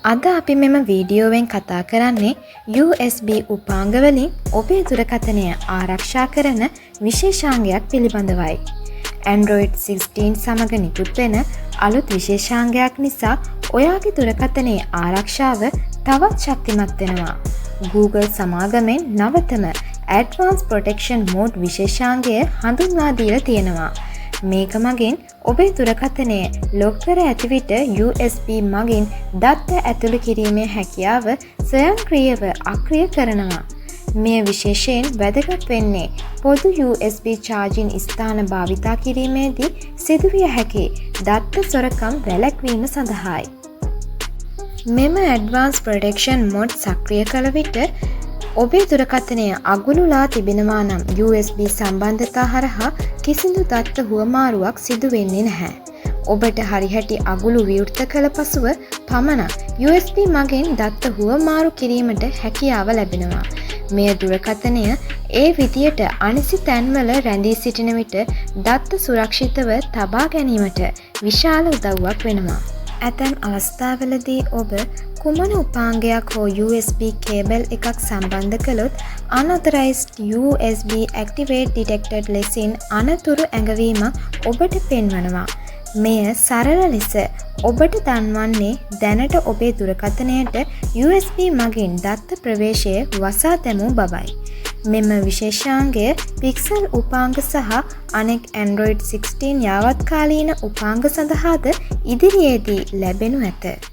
අද අපි මෙම වීඩියෝවෙන් කතා කරන්නේ USB උපාංග වලින් ඔබේ දුරකථනය ආරක්ෂා කරන විශේෂාංගයක් පිළිබඳවයි. Android 16 සමග නිකුත් වෙන අලුත් විශේෂාංගයක් නිසා ඔයාගේ දුරකථනයේ ආරක්ෂාව තවත් ශක්තිමත් වෙනවා. Google සමාගමෙන් නවතම Advanced Protection Mode විශේෂාංගය හඳුන්වා දීලා තියෙනවා. මේක මගින් ඔබේ දුරකථනය ලොක් කර ඇති විට USB මගින් දත්ත ඇතුළු කිරීමේ හැකියාව ස්වයංක්‍රීයව අක්‍රිය කරනවා. මෙය විශේෂයෙන් වැදගත් වෙන්නේ පොදු USB charging ස්ථාන භාවිතා කිරීමේදී සිදුවිය හැකි දත්ත සොරකම් වැළැක්වීම සඳහායි. මෙම Advanced Protection Mode සක්‍රිය කළ විට ඔබේ දුරකථනය අගුලුලා තිබෙනවා නම් USB සම්බන්ධතා හරහා කිසිදු දත්ත හුවමාරුවක් සිදු වෙන්නේ නැහැ. ඔබට හරිහැටි අගුළු විවෘත කළ පසුව පමණක් USB මගින් දත්ත හුවමාරු කිරීමට හැකියාව ලැබෙනවා. මෙය දුරකථනය ඒ විදියට අනිසි තැන්වල රැඳී සිටින විට දත්ත සුරක්ෂිතව තබා ගැනීමට විශාල උදව්වක් වෙනවා. ඇතැම් අවස්ථාවලදී ඔබ කුමන උපාංගයක් හෝ USB කේබල් එකක් සම්බන්ධ කළොත් unauthorized USB activate detected ලෙසින් අනතුරු ඇඟවීමක් ඔබට පෙන්වනවා. මෙය සරල ලෙස ඔබට දන්වන්නේ දැනට ඔබේ දුරකථනයට USB මගින් දත්ත ප්‍රවේශය වසා දැමූ බවයි. මෙම විශේෂාංගය පික්සල් උපාංග සහ අනෙක් Android 16 යාවත්කාලීන උපාංග සඳහාද ඉදිරියේදී ලැබෙනු ඇත.